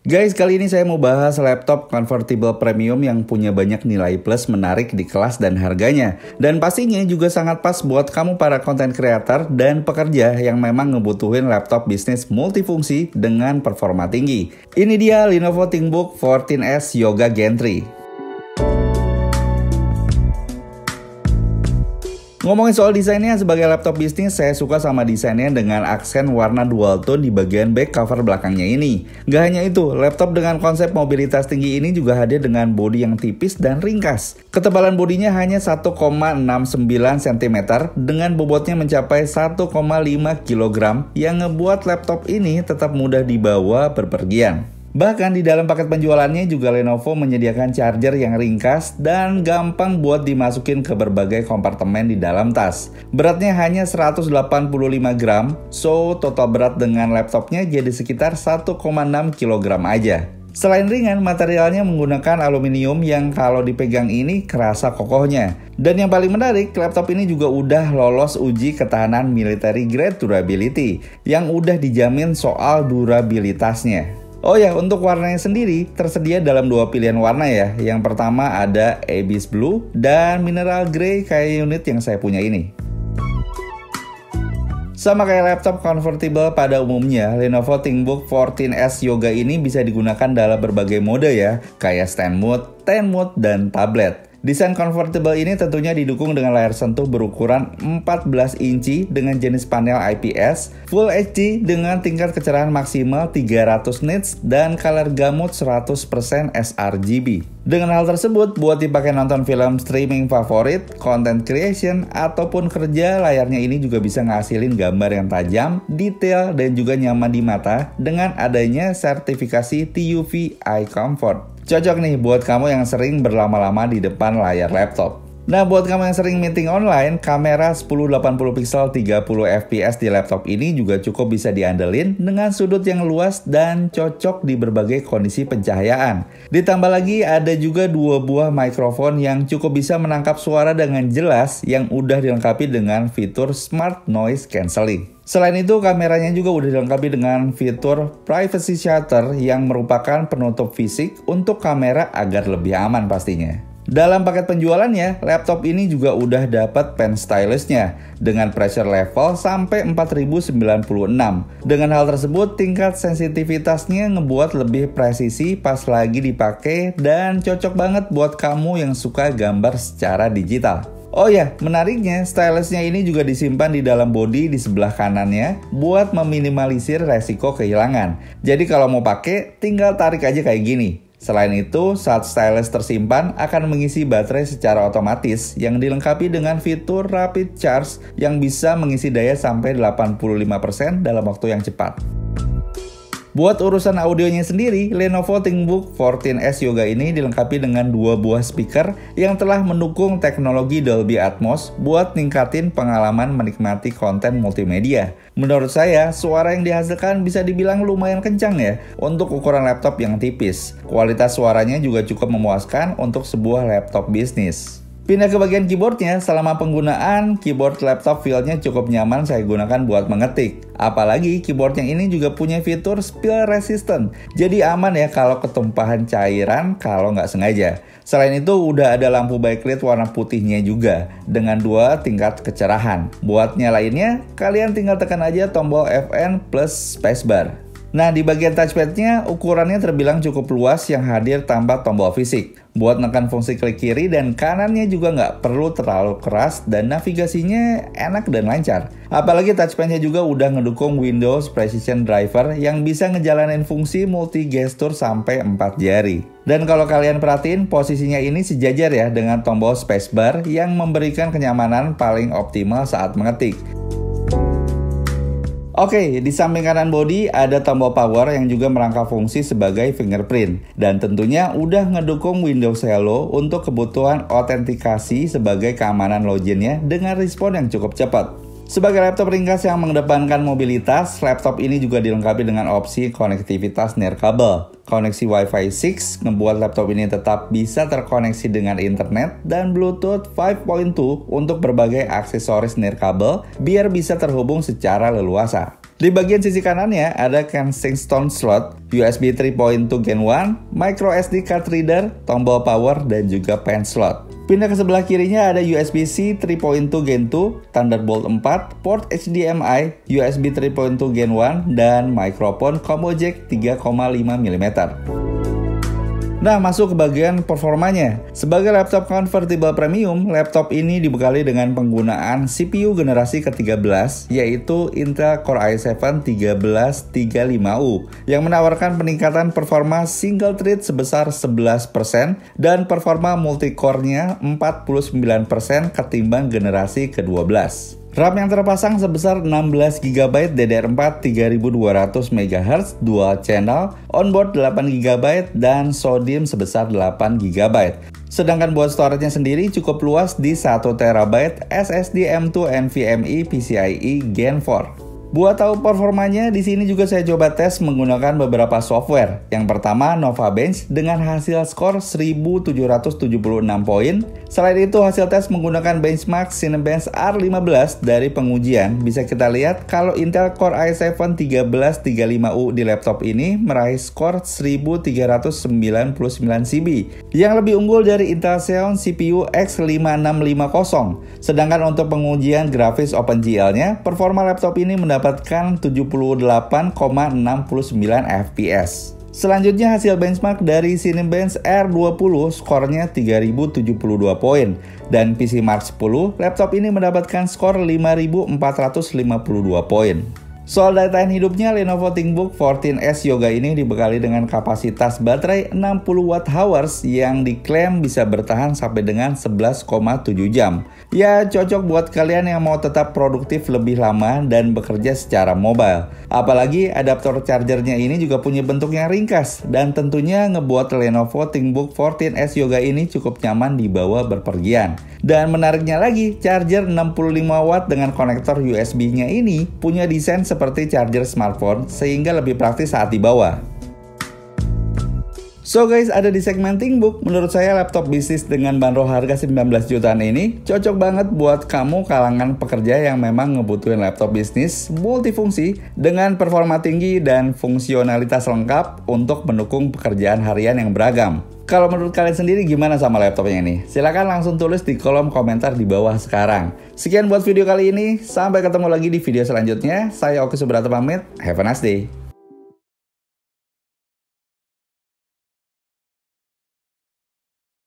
Guys, kali ini saya mau bahas laptop convertible premium yang punya banyak nilai plus menarik di kelas dan harganya. Dan pastinya juga sangat pas buat kamu para content creator dan pekerja yang memang ngebutuhin laptop bisnis multifungsi dengan performa tinggi. Ini dia Lenovo ThinkBook 14S Yoga Gen 3. Ngomongin soal desainnya, sebagai laptop bisnis, saya suka sama desainnya dengan aksen warna dual tone di bagian back cover belakangnya ini. Gak hanya itu, laptop dengan konsep mobilitas tinggi ini juga hadir dengan bodi yang tipis dan ringkas. Ketebalan bodinya hanya 1,69 cm dengan bobotnya mencapai 1,5 kg yang ngebuat laptop ini tetap mudah dibawa berpergian. Bahkan di dalam paket penjualannya juga Lenovo menyediakan charger yang ringkas dan gampang buat dimasukin ke berbagai kompartemen di dalam tas. Beratnya hanya 185 gram, so total berat dengan laptopnya jadi sekitar 1,6 kg aja. Selain ringan, materialnya menggunakan aluminium yang kalau dipegang ini kerasa kokohnya. Dan yang paling menarik, laptop ini juga udah lolos uji ketahanan military grade durability yang udah dijamin soal durabilitasnya. Oh ya, untuk warnanya sendiri tersedia dalam dua pilihan warna ya. Yang pertama ada Abyss Blue dan Mineral Grey kayak unit yang saya punya ini. Sama kayak laptop convertible pada umumnya, Lenovo ThinkBook 14S Yoga ini bisa digunakan dalam berbagai mode ya, kayak stand mode, tent mode, dan tablet. Desain convertible ini tentunya didukung dengan layar sentuh berukuran 14 inci dengan jenis panel IPS, Full HD dengan tingkat kecerahan maksimal 300 nits dan color gamut 100% sRGB. Dengan hal tersebut, buat dipakai nonton film streaming favorit, content creation, ataupun kerja, layarnya ini juga bisa ngasilin gambar yang tajam, detail, dan juga nyaman di mata dengan adanya sertifikasi TUV Eye Comfort. Cocok nih buat kamu yang sering berlama-lama di depan layar laptop. Nah, buat kamu yang sering meeting online, kamera 1080 pixel 30 fps di laptop ini juga cukup bisa diandelin dengan sudut yang luas dan cocok di berbagai kondisi pencahayaan. Ditambah lagi ada juga dua buah mikrofon yang cukup bisa menangkap suara dengan jelas yang udah dilengkapi dengan fitur Smart Noise Cancelling. Selain itu, kameranya juga udah dilengkapi dengan fitur Privacy Shutter yang merupakan penutup fisik untuk kamera agar lebih aman pastinya. Dalam paket penjualannya, laptop ini juga udah dapat pen stylusnya dengan pressure level sampai 4096. Dengan hal tersebut, tingkat sensitivitasnya ngebuat lebih presisi pas lagi dipakai dan cocok banget buat kamu yang suka gambar secara digital. Oh ya, menariknya stylusnya ini juga disimpan di dalam bodi di sebelah kanannya buat meminimalisir resiko kehilangan. Jadi kalau mau pakai, tinggal tarik aja kayak gini. Selain itu, saat stylus tersimpan akan mengisi baterai secara otomatis yang dilengkapi dengan fitur Rapid Charge yang bisa mengisi daya sampai 85% dalam waktu yang cepat. Buat urusan audionya sendiri, Lenovo ThinkBook 14S Yoga ini dilengkapi dengan dua buah speaker yang telah mendukung teknologi Dolby Atmos buat ningkatin pengalaman menikmati konten multimedia. Menurut saya, suara yang dihasilkan bisa dibilang lumayan kencang ya untuk ukuran laptop yang tipis. Kualitas suaranya juga cukup memuaskan untuk sebuah laptop bisnis. Pindah ke bagian keyboardnya, selama penggunaan, keyboard laptop feel-nya cukup nyaman saya gunakan buat mengetik. Apalagi keyboard yang ini juga punya fitur spill resistant, jadi aman ya kalau ketumpahan cairan kalau nggak sengaja. Selain itu udah ada lampu backlit warna putihnya juga, dengan dua tingkat kecerahan. Buat nyalainnya, kalian tinggal tekan aja tombol Fn plus spacebar. Nah, di bagian touchpadnya ukurannya terbilang cukup luas yang hadir tanpa tombol fisik. Buat menekan fungsi klik kiri dan kanannya juga nggak perlu terlalu keras dan navigasinya enak dan lancar. Apalagi touchpadnya juga udah ngedukung Windows Precision Driver yang bisa ngejalanin fungsi multi gesture sampai 4 jari. Dan kalau kalian perhatiin, posisinya ini sejajar ya dengan tombol spacebar yang memberikan kenyamanan paling optimal saat mengetik. Oke, di samping kanan bodi ada tombol power yang juga merangkap fungsi sebagai fingerprint. Dan tentunya udah ngedukung Windows Hello untuk kebutuhan autentikasi sebagai keamanan loginnya dengan respon yang cukup cepat. Sebagai laptop ringkas yang mengedepankan mobilitas, laptop ini juga dilengkapi dengan opsi konektivitas nirkabel. Koneksi Wi-Fi 6 membuat laptop ini tetap bisa terkoneksi dengan internet dan Bluetooth 5.2 untuk berbagai aksesoris nirkabel biar bisa terhubung secara leluasa. Di bagian sisi kanannya ada Kensington slot, USB 3.2 Gen 1, micro SD card reader, tombol power, dan juga pen slot. Pindah ke sebelah kirinya ada USB-C 3.2 Gen 2, Thunderbolt 4, port HDMI, USB 3.2 Gen 1, dan mikrofon combo jack 3,5 mm. Nah, masuk ke bagian performanya. Sebagai laptop convertible premium, laptop ini dibekali dengan penggunaan CPU generasi ke-13, yaitu Intel Core i7-1335U, yang menawarkan peningkatan performa single thread sebesar 11% dan performa multicore-nya 49% ketimbang generasi ke-12. RAM yang terpasang sebesar 16 GB DDR4 3200 MHz dual channel, onboard 8 GB dan SODIMM sebesar 8 GB. Sedangkan buat storage-nya sendiri cukup luas di 1 TB SSD M2 NVMe PCIe Gen 4. Buat tahu performanya, di sini juga saya coba tes menggunakan beberapa software. Yang pertama, Nova Bench dengan hasil skor 1776 poin. Selain itu, hasil tes menggunakan benchmark Cinebench R15 dari pengujian. Bisa kita lihat kalau Intel Core i7-1335U di laptop ini meraih skor 1399 CB, yang lebih unggul dari Intel Xeon CPU X5650. Sedangkan untuk pengujian grafis OpenGL-nya, performa laptop ini mendapatkan 78,69 FPS. Selanjutnya hasil benchmark dari Cinebench R20, skornya 3072 poin. Dan PC Mark 10, laptop ini mendapatkan skor 5452 poin. Soal daya tahan hidupnya, Lenovo ThinkBook 14S Yoga ini dibekali dengan kapasitas baterai 60 Wh yang diklaim bisa bertahan sampai dengan 11,7 jam. Ya, cocok buat kalian yang mau tetap produktif lebih lama dan bekerja secara mobile. Apalagi adaptor chargernya ini juga punya bentuk yang ringkas dan tentunya ngebuat Lenovo ThinkBook 14S Yoga ini cukup nyaman dibawa berpergian. Dan menariknya lagi, charger 65 watt dengan konektor USB-nya ini punya desain seperti charger smartphone sehingga lebih praktis saat dibawa. So guys, ada di segmen ThinkBook. Menurut saya laptop bisnis dengan bandrol harga 19 jutaan ini cocok banget buat kamu kalangan pekerja yang memang ngebutuhin laptop bisnis multifungsi dengan performa tinggi dan fungsionalitas lengkap untuk mendukung pekerjaan harian yang beragam. Kalau menurut kalian sendiri gimana sama laptopnya ini? Silahkan langsung tulis di kolom komentar di bawah sekarang. Sekian buat video kali ini, sampai ketemu lagi di video selanjutnya. Saya Oki Subrata pamit, have a nice day.